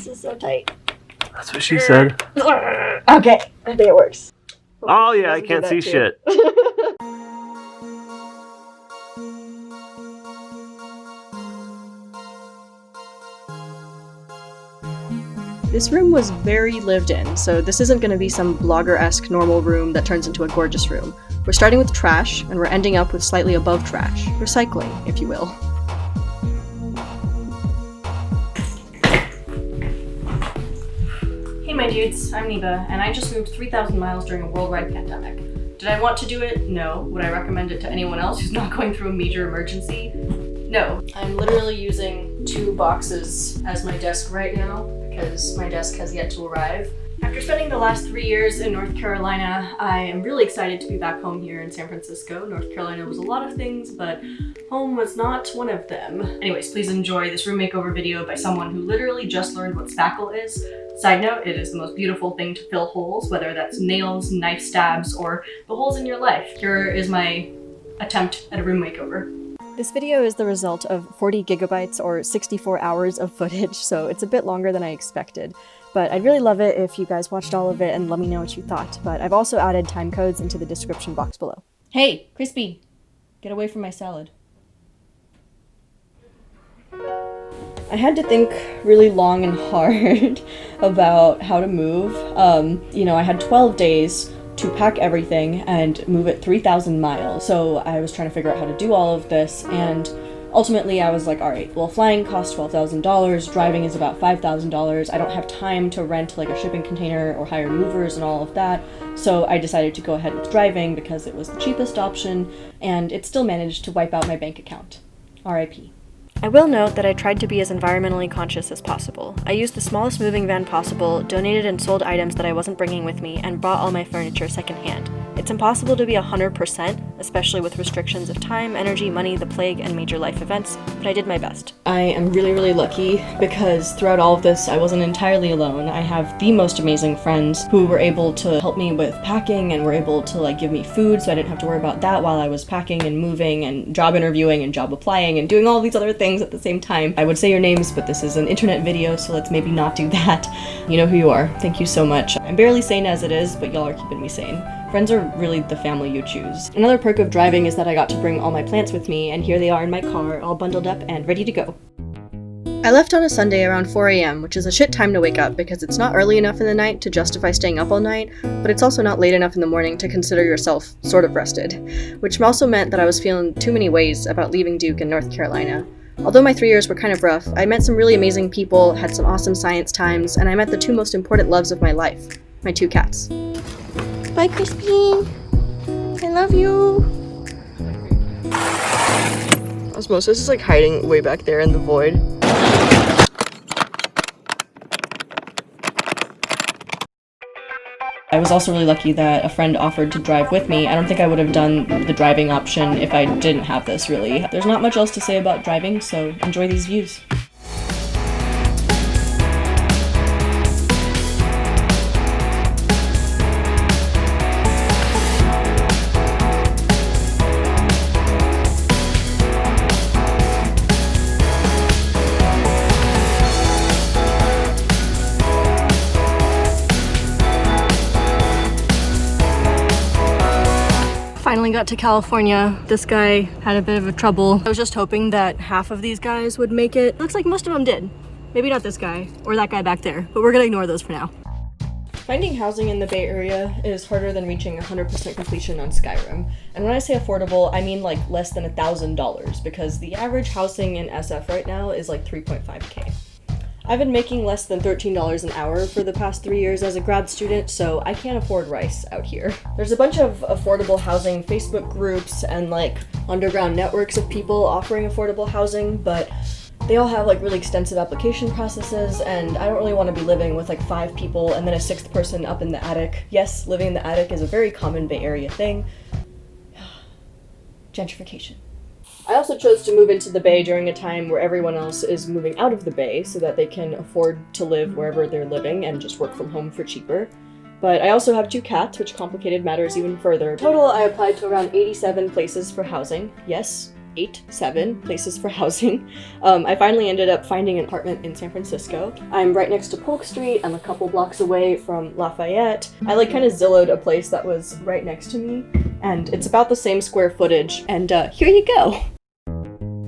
This is so tight. That's what she said. Okay, I think it works. Oh yeah, I can't see shit. This room was very lived in, so this isn't going to be some blogger-esque normal room that turns into a gorgeous room. We're starting with trash, and we're ending up with slightly above trash. Recycling, if you will. Hey my dudes, I'm Niba, and I just moved 3,000 miles during a worldwide pandemic. Did I want to do it? No. Would I recommend it to anyone else who's not going through a major emergency? No. I'm literally using 2 boxes as my desk right now, because my desk has yet to arrive. After spending the last 3 years in North Carolina, I am really excited to be back home here in San Francisco. North Carolina was a lot of things, but home was not one of them. Anyways, please enjoy this room makeover video by someone who literally just learned what spackle is. Side note, it is the most beautiful thing to fill holes, whether that's nails, knife stabs, or the holes in your life. Here is my attempt at a room makeover. This video is the result of 40 gigabytes or 64 hours of footage, so it's a bit longer than I expected. But I'd really love it if you guys watched all of it and let me know what you thought. But I've also added time codes into the description box below. Hey, Crispy! Get away from my salad. I had to think really long and hard about how to move. You know, I had 12 days to pack everything and move it 3,000 miles. So I was trying to figure out how to do all of this, and ultimately I was like, all right, well, flying costs $12,000, driving is about $5,000. I don't have time to rent like a shipping container or hire movers and all of that. So I decided to go ahead with driving because it was the cheapest option, and it still managed to wipe out my bank account. RIP. I will note that I tried to be as environmentally conscious as possible. I used the smallest moving van possible, donated and sold items that I wasn't bringing with me, and bought all my furniture secondhand. It's impossible to be 100%, especially with restrictions of time, energy, money, the plague, and major life events, but I did my best. I am really, really lucky because throughout all of this, I wasn't entirely alone. I have the most amazing friends who were able to help me with packing and were able to like give me food, so I didn't have to worry about that while I was packing and moving and job interviewing and job applying and doing all these other things at the same time. I would say your names, but this is an internet video, so let's maybe not do that. You know who you are. Thank you so much. I'm barely sane as it is, but y'all are keeping me sane. Friends are really the family you choose. Another perk of driving is that I got to bring all my plants with me, and here they are in my car, all bundled up and ready to go. I left on a Sunday around 4 a.m., which is a shit time to wake up because it's not early enough in the night to justify staying up all night, but it's also not late enough in the morning to consider yourself sort of rested, which also meant that I was feeling too many ways about leaving Duke in North Carolina. Although my 3 years were kind of rough, I met some really amazing people, had some awesome science times, and I met the 2 most important loves of my life, my 2 cats. Bye, Crispy! I love you! Osmosis is like hiding way back there in the void. I was also really lucky that a friend offered to drive with me. I don't think I would have done the driving option if I didn't have this, really. There's not much else to say about driving, so enjoy these views. Finally got to California. This guy had a bit of a trouble. I was just hoping that half of these guys would make it. Looks like most of them did. Maybe not this guy or that guy back there, but we're gonna ignore those for now. Finding housing in the Bay Area is harder than reaching 100% completion on Skyrim. And when I say affordable, I mean like less than $1,000 because the average housing in SF right now is like 3.5K. I've been making less than $13 an hour for the past 3 years as a grad student, so I can't afford rice out here. There's a bunch of affordable housing Facebook groups and like underground networks of people offering affordable housing, but they all have like really extensive application processes, and I don't really want to be living with like 5 people and then a 6th person up in the attic. Yes, living in the attic is a very common Bay Area thing. Gentrification. I also chose to move into the Bay during a time where everyone else is moving out of the Bay so that they can afford to live wherever they're living and just work from home for cheaper. But I also have 2 cats, which complicated matters even further. Total, I applied to around 87 places for housing. Yes, 7 places for housing. I finally ended up finding an apartment in San Francisco. I'm right next to Polk Street. I'm a couple blocks away from Lafayette. I like kind of Zillowed a place that was right next to me, and it's about the same square footage, and here you go.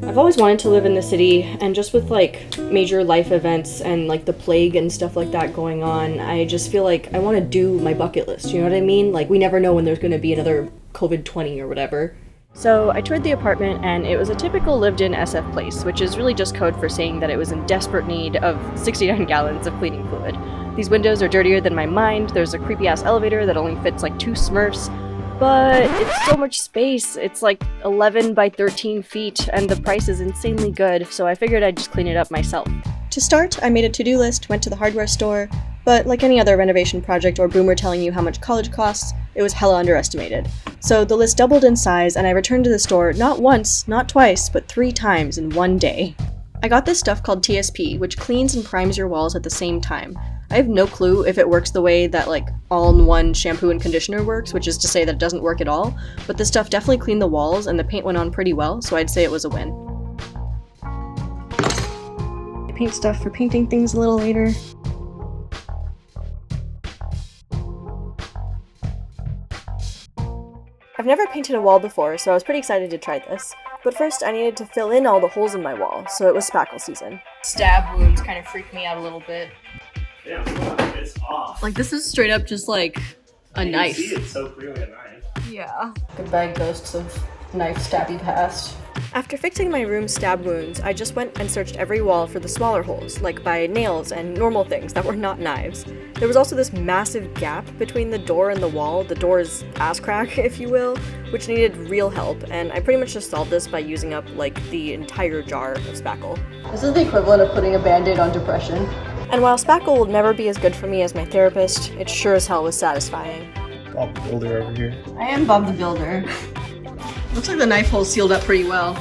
I've always wanted to live in the city, and just with like major life events and like the plague and stuff like that going on, I just feel like I want to do my bucket list, you know what I mean? Like, we never know when there's going to be another COVID-20 or whatever. So I toured the apartment, and it was a typical lived-in SF place, which is really just code for saying that it was in desperate need of 69 gallons of cleaning fluid. These windows are dirtier than my mind, there's a creepy-ass elevator that only fits like 2 Smurfs, but it's so much space. It's like 11 by 13 feet, and the price is insanely good, so I figured I'd just clean it up myself. To start, I made a to-do list, went to the hardware store, but like any other renovation project or boomer telling you how much college costs, it was hella underestimated. So the list doubled in size, and I returned to the store not once, not twice, but 3 times in one day. I got this stuff called TSP, which cleans and primes your walls at the same time. I have no clue if it works the way that like all-in-one shampoo and conditioner works, which is to say that it doesn't work at all, but this stuff definitely cleaned the walls and the paint went on pretty well, so I'd say it was a win. I paint stuff for painting things a little later. I've never painted a wall before, so I was pretty excited to try this. But first, I needed to fill in all the holes in my wall, so it was spackle season. Stab wounds kind of freak me out a little bit. Yeah, it's off. Like, this is straight up just like a knife. You can see it's so clearly a knife. Yeah. Goodbye, ghosts of knife stabby past. After fixing my room's stab wounds, I just went and searched every wall for the smaller holes, like by nails and normal things that were not knives. There was also this massive gap between the door and the wall, the door's ass crack, if you will, which needed real help, and I pretty much just solved this by using up, like, the entire jar of spackle. This is the equivalent of putting a band-aid on depression. And while spackle will never be as good for me as my therapist, it sure as hell was satisfying. Bob the Builder over here. I am Bob the Builder. Looks like the knife hole sealed up pretty well.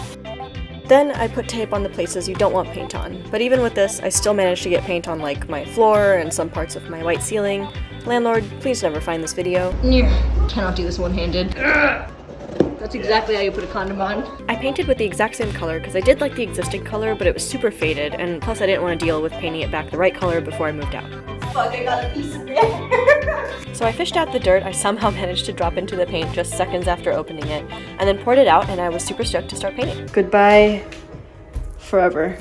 Then I put tape on the places you don't want paint on, but even with this, I still managed to get paint on like my floor and some parts of my white ceiling. Landlord, please never find this video. Cannot do this one-handed. That's exactly how you put a condom on. I painted with the exact same color because I did like the existing color, but it was super faded, and plus I didn't want to deal with painting it back the right color before I moved out. Fuck, I got a piece of it. So I fished out the dirt I somehow managed to drop into the paint just seconds after opening it, and then poured it out, and I was super stoked to start painting. Goodbye forever.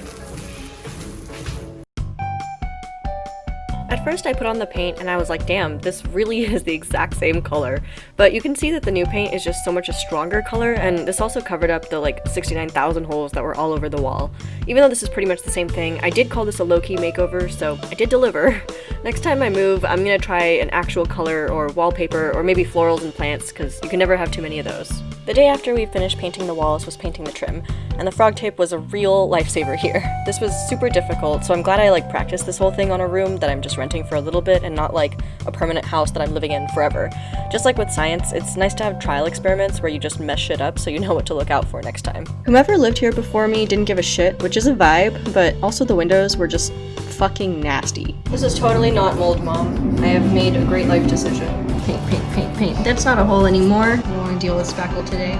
At first I put on the paint and I was like, damn, this really is the exact same color. But you can see that the new paint is just so much a stronger color, and this also covered up the like 69,000 holes that were all over the wall. Even though this is pretty much the same thing, I did call this a low-key makeover, so I did deliver. Next time I move, I'm gonna try an actual color or wallpaper or maybe florals and plants, because you can never have too many of those. The day after we finished painting the walls was painting the trim, and the frog tape was a real lifesaver here. This was super difficult, so I'm glad I like practiced this whole thing on a room that I'm just renting for a little bit and not like a permanent house that I'm living in forever. Just like with science, it's nice to have trial experiments where you just mess shit up so you know what to look out for next time. Whomever lived here before me didn't give a shit, which is a vibe, but also the windows were just fucking nasty. This is totally not mold, Mom. I have made a great life decision. Paint, paint, paint, paint. That's not a hole anymore. I don't want to deal with spackle today.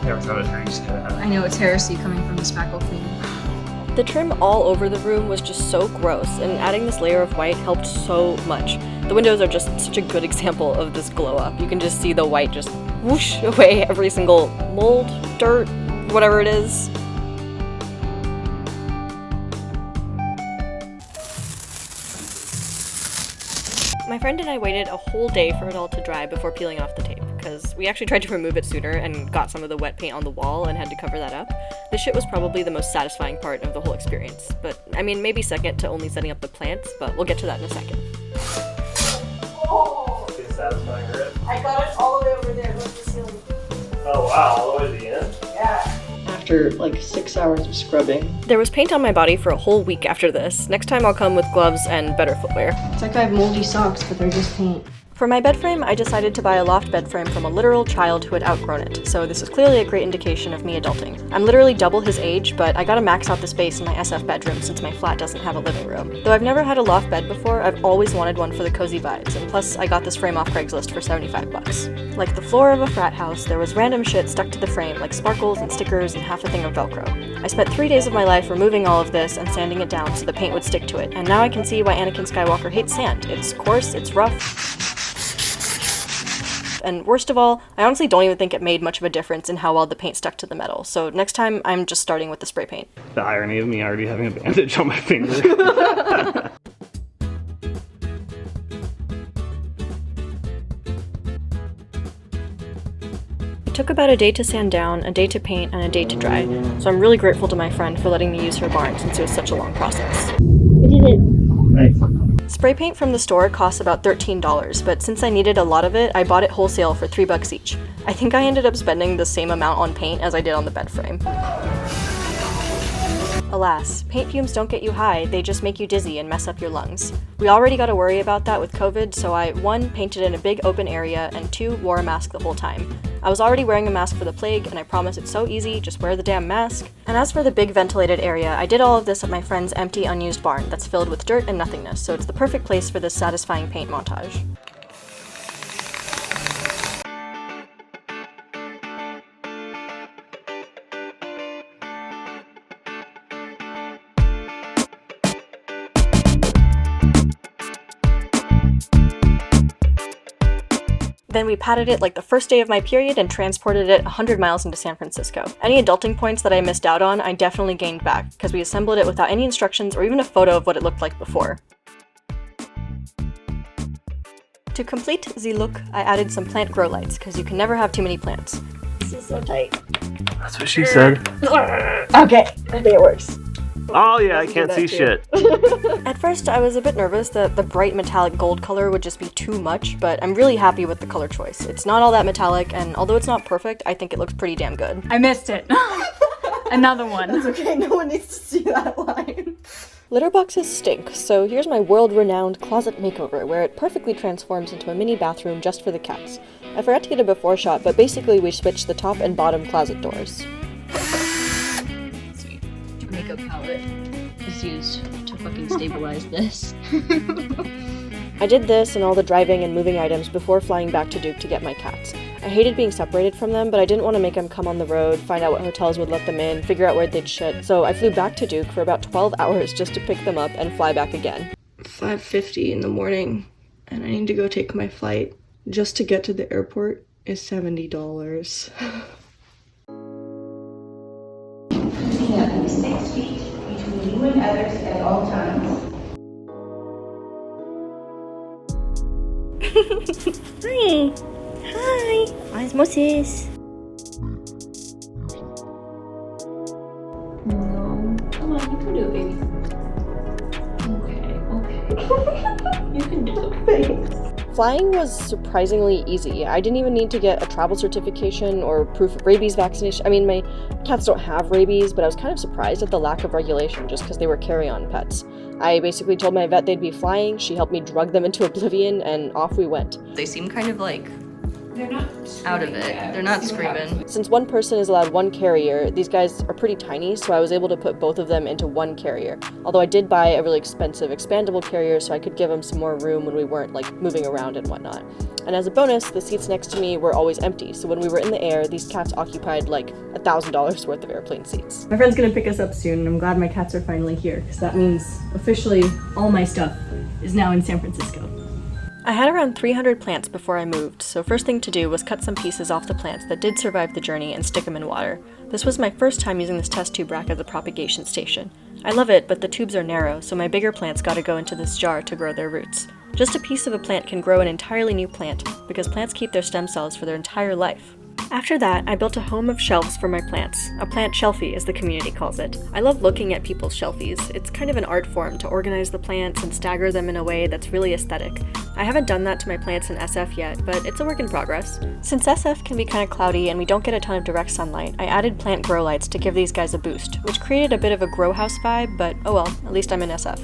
I know, it's heresy coming from the spackle queen. The trim all over the room was just so gross, and adding this layer of white helped so much. The windows are just such a good example of this glow up. You can just see the white just whoosh away every single mold, dirt, whatever it is. My friend and I waited a whole day for it all to dry before peeling off the tape, because we actually tried to remove it sooner and got some of the wet paint on the wall and had to cover that up. This shit was probably the most satisfying part of the whole experience, but I mean maybe second to only setting up the plants, but we'll get to that in a second. Oh! Satisfying grip. I got it all the way over there with the ceiling. Oh wow, all the way to the end? Yeah. After like 6 hours of scrubbing. There was paint on my body for a whole week after this. Next time I'll come with gloves and better footwear. It's like I have moldy socks, but they're just paint. For my bed frame, I decided to buy a loft bed frame from a literal child who had outgrown it, so this is clearly a great indication of me adulting. I'm literally double his age, but I gotta max out the space in my SF bedroom since my flat doesn't have a living room. Though I've never had a loft bed before, I've always wanted one for the cozy vibes, and plus I got this frame off Craigslist for 75 bucks. Like the floor of a frat house, there was random shit stuck to the frame, like sparkles and stickers and half a thing of Velcro. I spent 3 days of my life removing all of this and sanding it down so the paint would stick to it, and now I can see why Anakin Skywalker hates sand. It's coarse, it's rough, and worst of all, I honestly don't even think it made much of a difference in how well the paint stuck to the metal, so next time I'm just starting with the spray paint. The irony of me already having a bandage on my finger. It took about a day to sand down, a day to paint, and a day to dry, so I'm really grateful to my friend for letting me use her barn since it was such a long process. We did it. Nice. Spray paint from the store costs about $13, but since I needed a lot of it, I bought it wholesale for $3 each. I think I ended up spending the same amount on paint as I did on the bed frame. Alas, paint fumes don't get you high, they just make you dizzy and mess up your lungs. We already gotta worry about that with COVID, so I 1. Painted in a big open area, and 2. Wore a mask the whole time. I was already wearing a mask for the plague, and I promise it's so easy, just wear the damn mask. And as for the big ventilated area, I did all of this at my friend's empty, unused barn that's filled with dirt and nothingness, so it's the perfect place for this satisfying paint montage. Then we patted it like the first day of my period and transported it 100 miles into San Francisco. Any adulting points that I missed out on, I definitely gained back, because we assembled it without any instructions or even a photo of what it looked like before. To complete the look, I added some plant grow lights, because you can never have too many plants. This is so tight. That's what she said. Okay, I think it works. Oh yeah, I can't see shit. At first, I was a bit nervous that the bright metallic gold color would just be too much, but I'm really happy with the color choice. It's not all that metallic, and although it's not perfect, I think it looks pretty damn good. I missed it. Another one. It's okay, no one needs to see that line. Litter boxes stink, so here's my world-renowned closet makeover, where it perfectly transforms into a mini bathroom just for the cats. I forgot to get a before shot, but basically we switched the top and bottom closet doors. Sweet. Makeup palette is used to fucking stabilize this. I did this and all the driving and moving items before flying back to Duke to get my cats. I hated being separated from them, but I didn't want to make them come on the road, find out what hotels would let them in, figure out where they'd shit, so I flew back to Duke for about 12 hours just to pick them up and fly back again. 5:50 in the morning, and I need to go take my flight. Just to get to the airport is $70. At least 6 feet between you and others at all times. Hi! Hi! Osmosis! No. Come on, you can do it, baby. Okay. You can do it. Flying was surprisingly easy. I didn't even need to get a travel certification or proof of rabies vaccination. I mean, my cats don't have rabies, but I was kind of surprised at the lack of regulation just because they were carry-on pets. I basically told my vet they'd be flying, she helped me drug them into oblivion, and off we went. They seem kind of like They're not out of it. They're not screaming. Since one person is allowed one carrier, these guys are pretty tiny, so I was able to put both of them into one carrier. Although I did buy a really expensive expandable carrier so I could give them some more room when we weren't like moving around and whatnot. And as a bonus, the seats next to me were always empty, so when we were in the air, these cats occupied like $1,000 worth of airplane seats. My friend's gonna pick us up soon, and I'm glad my cats are finally here, because that means officially all my stuff is now in San Francisco. I had around 300 plants before I moved, so first thing to do was cut some pieces off the plants that did survive the journey and stick them in water. This was my first time using this test tube rack as a propagation station. I love it, but the tubes are narrow, so my bigger plants gotta go into this jar to grow their roots. Just a piece of a plant can grow an entirely new plant, because plants keep their stem cells for their entire life. After that, I built a home of shelves for my plants, a plant shelfie as the community calls it. I love looking at people's shelfies. It's kind of an art form to organize the plants and stagger them in a way that's really aesthetic. I haven't done that to my plants in SF yet, but it's a work in progress. Since SF can be kind of cloudy and we don't get a ton of direct sunlight, I added plant grow lights to give these guys a boost, which created a bit of a grow house vibe, but oh well, at least I'm in SF.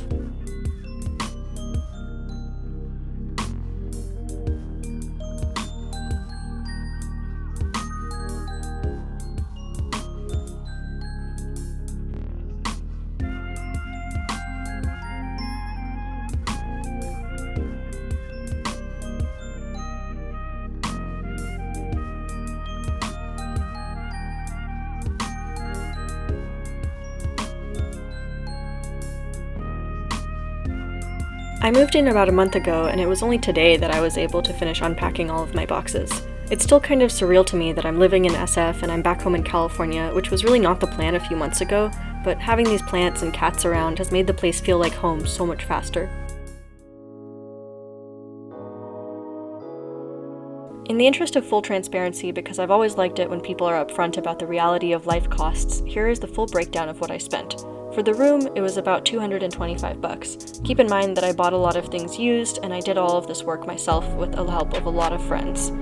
I moved in about a month ago, and it was only today that I was able to finish unpacking all of my boxes. It's still kind of surreal to me that I'm living in SF and I'm back home in California, which was really not the plan a few months ago, but having these plants and cats around has made the place feel like home so much faster. In the interest of full transparency, because I've always liked it when people are upfront about the reality of life costs, here is the full breakdown of what I spent. For the room, it was about $225. Keep in mind that I bought a lot of things used, and I did all of this work myself with the help of a lot of friends.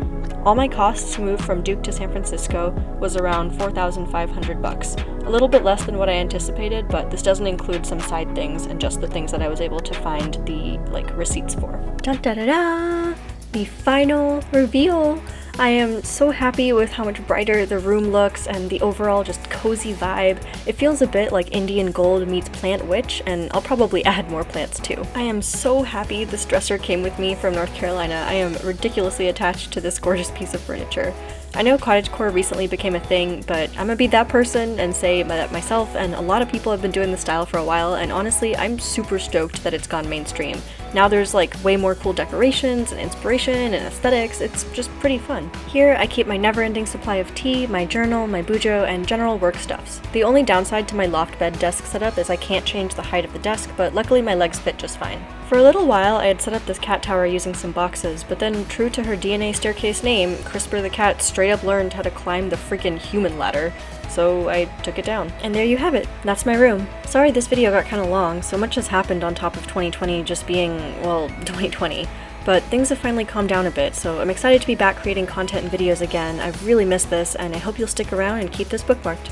All my costs to move from Duke to San Francisco was around $4,500. A little bit less than what I anticipated, but this doesn't include some side things and just the things that I was able to find the, receipts for. Dun da da da! The final reveal! I am so happy with how much brighter the room looks and the overall just cozy vibe. It feels a bit like Indian Gold meets Plant Witch, and I'll probably add more plants too. I am so happy this dresser came with me from North Carolina. I am ridiculously attached to this gorgeous piece of furniture. I know cottagecore recently became a thing, but I'm gonna be that person and say that myself and a lot of people have been doing the style for a while, and honestly, I'm super stoked that it's gone mainstream. Now there's way more cool decorations and inspiration and aesthetics. It's just pretty fun. Here, I keep my never-ending supply of tea, my journal, my bujo, and general work stuffs. The only downside to my loft bed desk setup is I can't change the height of the desk, but luckily my legs fit just fine. For a little while, I had set up this cat tower using some boxes, but then, true to her DNA staircase name, Crisper the cat straight up learned how to climb the freaking human ladder, so I took it down. And there you have it. That's my room. Sorry this video got kinda long, so much has happened on top of 2020 just being, 2020. But things have finally calmed down a bit, so I'm excited to be back creating content and videos again. I've really missed this, and I hope you'll stick around and keep this bookmarked.